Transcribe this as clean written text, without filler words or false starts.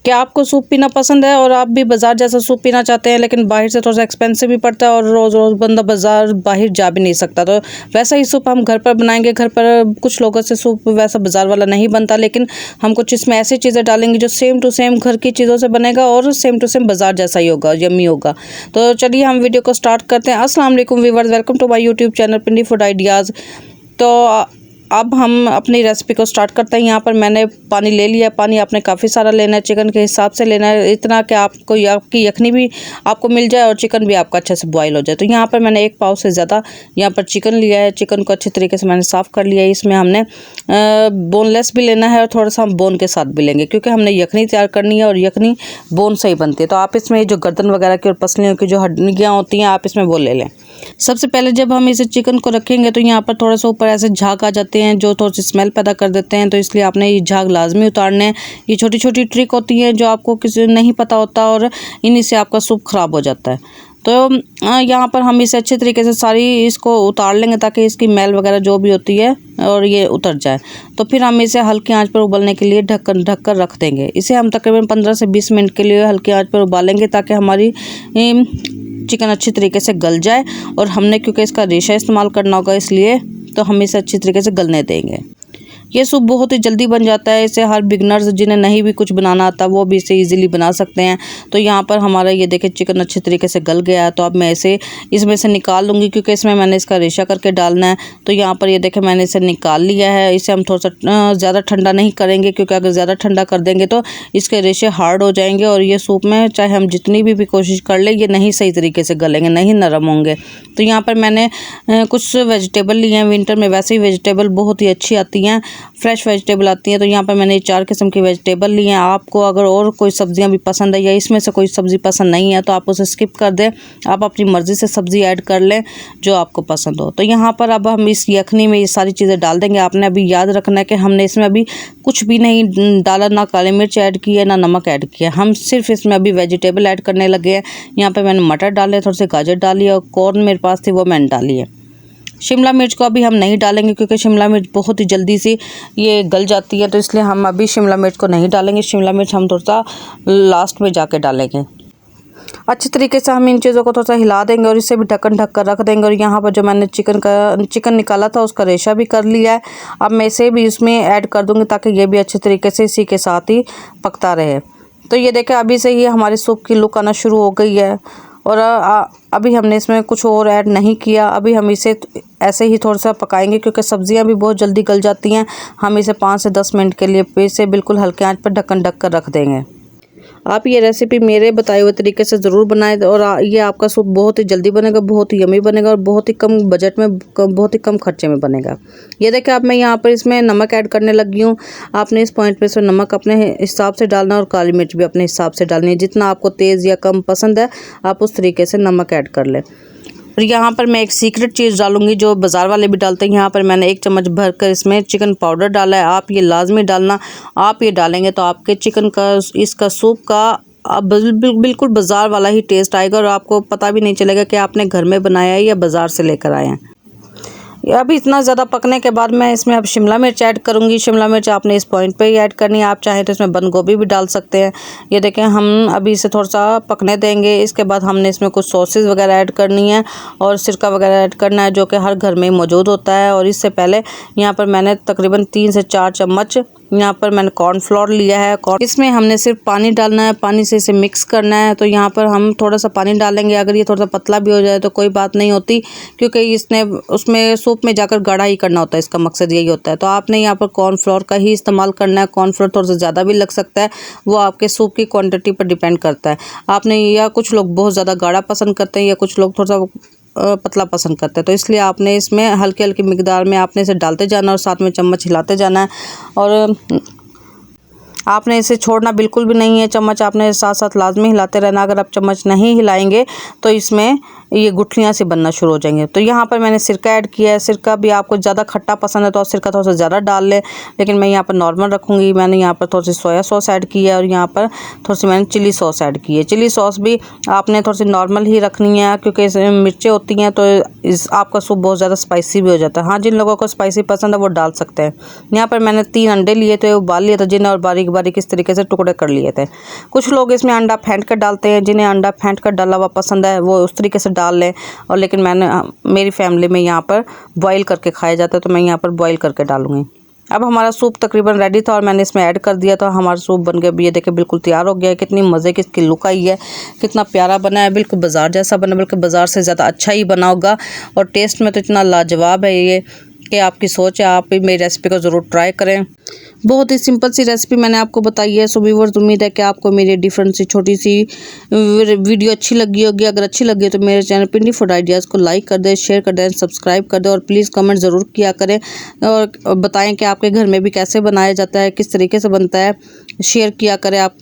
क्या आपको सूप पीना पसंद है और आप भी बाज़ार जैसा सूप पीना चाहते हैं, लेकिन बाहर से थोड़ा सा एक्सपेंसिव भी पड़ता है और रोज़ रोज़ बंदा बाज़ार बाहर जा भी नहीं सकता, तो वैसा ही सूप हम घर पर बनाएंगे। घर पर कुछ लोगों से सूप वैसा बाज़ार वाला नहीं बनता, लेकिन हम कुछ इसमें ऐसी चीज़ें डालेंगे जो सेम टू सेम घर की चीज़ों से बनेगा और सेम टू सेम बाज़ार जैसा ही होगा, यम्मी होगा। तो चलिए हम वीडियो को स्टार्ट करते हैं। अस्सलाम वालेकुम viewers, welcome to my YouTube channel Pindi food ideas. तो अब हम अपनी रेसिपी को स्टार्ट करते हैं। यहाँ पर मैंने पानी ले लिया। पानी आपने काफ़ी सारा लेना है, चिकन के हिसाब से लेना है, इतना कि आपको आपकी यखनी भी आपको मिल जाए और चिकन भी आपका अच्छे से बॉईल हो जाए। तो यहाँ पर मैंने 1 पाव से ज़्यादा यहाँ पर चिकन लिया है। चिकन को अच्छे तरीके से मैंने साफ़ कर लिया है। इसमें हमने बोनलेस भी लेना है और थोड़ा सा हम बोन के साथ भी लेंगे, क्योंकि हमने यखनी तैयार करनी है और यखनी बोन से ही बनती है। तो आप इसमें जो गर्दन वगैरह की और पसलियों की जो हड्डियाँ होती हैं, आप इसमें वो ले लें। सबसे पहले जब हम इसे चिकन को रखेंगे तो यहाँ पर थोड़ा सा ऊपर ऐसे झाग आ जाते हैं जो थोड़ी सी स्मेल पैदा कर देते हैं, तो इसलिए आपने ये झाग लाजमी उतारने हैं। ये छोटी छोटी ट्रिक होती है जो आपको किसी नहीं पता होता और इन्हीं से आपका सूप ख़राब हो जाता है। तो यहाँ पर हम इसे अच्छे तरीके से सारी इसको उतार लेंगे ताकि इसकी मैल वगैरह जो भी होती है और ये उतर जाए। तो फिर हम इसे हल्की आंच पर उबलने के लिए ढक कर रख देंगे। इसे हम तकरीबन 15 से 20 मिनट के लिए हल्की आंच पर उबालेंगे ताकि हमारी चिकन अच्छी तरीके से गल जाए। और हमने क्योंकि इसका रेशा इस्तेमाल करना होगा, इसलिए तो हम इसे अच्छी तरीके से गलने देंगे। ये सूप बहुत ही जल्दी बन जाता है। इसे हर बिगनर्स जिन्हें नहीं भी कुछ बनाना आता वो भी इसे इजीली बना सकते हैं। तो यहाँ पर हमारा ये देखिए चिकन अच्छे तरीके से गल गया है। तो अब मैं इसे इसमें से निकाल लूँगी, क्योंकि इसमें मैंने इसका रेशा करके डालना है। तो यहाँ पर ये देखें मैंने इसे निकाल लिया है। इसे हम थोड़ा सा ज़्यादा ठंडा नहीं करेंगे, क्योंकि अगर ज़्यादा ठंडा कर देंगे तो इसके रेशे हार्ड हो जाएंगे और ये सूप में चाहे हम जितनी भी कोशिश कर लें ये नहीं सही तरीके से गलेंगे, नहीं नरम होंगे। तो यहाँ पर मैंने कुछ वेजिटेबल लिए हैं। विंटर में वैसे ही वेजिटेबल बहुत ही अच्छी आती हैं, फ्रेश वेजिटेबल आती हैं। तो यहाँ पर मैंने 4 किस्म की वेजिटेबल ली हैं। आपको अगर और कोई सब्जियां भी पसंद है या इसमें से कोई सब्ज़ी पसंद नहीं है तो आप उसे स्किप कर दें। आप अपनी मर्ज़ी से सब्ज़ी ऐड कर लें जो आपको पसंद हो। तो यहाँ पर अब हम इस यखनी में ये सारी चीज़ें डाल देंगे। आपने अभी याद रखना है कि हमने इसमें अभी कुछ भी नहीं डाला, ना काली मिर्च ऐड की है ना नमक ऐड किया। हम सिर्फ इसमें अभी वेजिटेबल ऐड करने लगे हैं। यहाँ पर मैंने मटर डाले, थोड़ी सी गाजर डाली और कॉर्न मेरे पास थी वो मैंने डाली है। शिमला मिर्च को अभी हम नहीं डालेंगे, क्योंकि शिमला मिर्च बहुत ही जल्दी से ये गल जाती है, तो इसलिए हम अभी शिमला मिर्च को नहीं डालेंगे। शिमला मिर्च हम थोड़ा सा लास्ट में जाके डालेंगे। अच्छे तरीके से हम इन चीज़ों को थोड़ा सा हिला देंगे और इसे भी ढक्कन ढक कर रख देंगे। और यहाँ पर जो मैंने चिकन निकाला था उसका रेशा भी कर लिया है। अब मैं इसे भी इसमें ऐड कर दूँगी ताकि ये भी अच्छे तरीके से इसी के साथ ही पकता रहे। तो ये देखें अभी से ही हमारे सूप की लुक आना शुरू हो गई है और अभी हमने इसमें कुछ और ऐड नहीं किया। अभी हम इसे ऐसे ही थोड़ा सा पकाएंगे, क्योंकि सब्जियां भी बहुत जल्दी गल जाती हैं। हम इसे 5 से 10 मिनट के लिए इसे बिल्कुल हल्के आंच पर ढक्कन ढक कर रख देंगे। आप ये रेसिपी मेरे बताए हुए तरीके से ज़रूर बनाएं और ये आपका सूप बहुत ही जल्दी बनेगा, बहुत ही यमी बनेगा और बहुत ही कम बजट में बहुत ही कम खर्चे में बनेगा। ये देखिए अब मैं यहाँ पर इसमें नमक ऐड करने लगी हूँ। आपने इस पॉइंट पे इसमें नमक अपने हिसाब से डालना और काली मिर्च भी अपने हिसाब से डालनी है। जितना आपको तेज़ या कम पसंद है आप उस तरीके से नमक ऐड कर लें। और यहाँ पर मैं एक सीक्रेट चीज़ डालूंगी जो बाज़ार वाले भी डालते हैं। यहाँ पर मैंने 1 चम्मच भरकर इसमें चिकन पाउडर डाला है। आप ये लाजमी डालना, आप ये डालेंगे तो आपके चिकन का इसका सूप का अब बिल्कुल बाज़ार वाला ही टेस्ट आएगा और आपको पता भी नहीं चलेगा कि आपने घर में बनाया है या बाज़ार से लेकर आए हैं। अभी इतना ज़्यादा पकने के बाद मैं इसमें अब शिमला मिर्च ऐड करूँगी। शिमला मिर्च आपने इस पॉइंट पे ही ऐड करनी है। आप चाहें तो इसमें बंद गोभी भी डाल सकते हैं। ये देखें हम अभी इसे थोड़ा सा पकने देंगे। इसके बाद हमने इसमें कुछ सॉसेस वगैरह ऐड करनी है और सिरका वगैरह ऐड करना है, जो कि हर घर में मौजूद होता है। और इससे पहले यहाँ पर मैंने तकरीबन 3 से 4 चम्मच यहाँ पर मैंने कॉर्नफ्लोर लिया है। इसमें हमने सिर्फ पानी डालना है, पानी से इसे मिक्स करना है। तो यहाँ पर हम थोड़ा सा पानी डालेंगे। अगर ये थोड़ा सा पतला भी हो जाए तो कोई बात नहीं होती, क्योंकि इसने उसमें सूप में जाकर गाढ़ा ही करना होता है, इसका मकसद यही होता है। तो आपने यहाँ पर कॉर्नफ्लोर का ही इस्तेमाल करना है। कॉर्नफ्लोर थोड़ा सा ज़्यादा भी लग सकता है, वो आपके सूप की क्वांटिटी पर डिपेंड करता है। आपने या कुछ लोग बहुत ज़्यादा गाढ़ा पसंद करते हैं या कुछ लोग थोड़ा सा पतला पसंद करते हैं। तो इसलिए आपने इसमें हल्की हल्की मिकदार में आपने इसे डालते जाना और साथ में चम्मच हिलाते जाना है। और आपने इसे छोड़ना बिल्कुल भी नहीं है। चम्मच आपने साथ साथ लाजमी हिलाते रहना। अगर आप चम्मच नहीं हिलाएंगे तो इसमें ये गुठलियाँ सी बनना शुरू हो जाएंगे। तो यहाँ पर मैंने सिरका ऐड किया है। सिरका भी आपको ज़्यादा खट्टा पसंद है तो आप सिरका थोड़ा सा ज़्यादा डाल लें, लेकिन मैं यहाँ पर नॉर्मल रखूँगी। मैंने यहाँ पर थोड़ी सी सोया सॉस ऐड की है और यहाँ पर थोड़ी सी मैंने चिली सॉस ऐड की है। चिली सॉस भी आपने थोड़ी सी नॉर्मल ही रखनी है, क्योंकि इसमें मिर्चें होती हैं तो आपका सूप बहुत ज़्यादा स्पाइसी भी हो जाता है। हाँ, जिन लोगों को स्पाइसी पसंद है वो डाल सकते हैं। यहाँ पर मैंने 3 अंडे लिए थे, उबाल लिए थे जिन्हें और बारीक बारीक इस तरीके से टुकड़े कर लिए थे। कुछ लोग इसमें अंडा फेंट कर डालते हैं, जिन्हें अंडा फेंट कर डाला हुआ पसंद है वो उस तरीके से डाल लें, और लेकिन मेरी फैमिली में यहाँ पर बॉईल करके खाया जाता है, तो मैं यहाँ पर बॉईल करके डालूँगी। अब हमारा सूप तकरीबन रेडी था और मैंने इसमें ऐड कर दिया था। हमारा सूप बन गया, ये देखिए बिल्कुल तैयार हो गया है। कितनी मज़े की इसकी लुक आई है, कितना प्यारा बना है, बिल्कुल बाज़ार जैसा बना, बल्कि बाज़ार से ज़्यादा अच्छा ही बना होगा। और टेस्ट में तो इतना लाजवाब है ये कि आपकी सोच है, आप भी मेरी रेसिपी को ज़रूर ट्राई करें। बहुत ही सिंपल सी रेसिपी मैंने आपको बताई है। सो व्यूअर्स, उम्मीद है कि आपको मेरी डिफरेंट सी छोटी सी वीडियो अच्छी लगी होगी। अगर अच्छी लगी तो मेरे चैनल पिंडी फूड आइडियाज़ को लाइक कर दें, शेयर कर दें, सब्सक्राइब कर दें, और प्लीज़ कमेंट ज़रूर किया करें और बताएं कि आपके घर में भी कैसे बनाया जाता है, किस तरीके से बनता है। शेयर किया करें आप।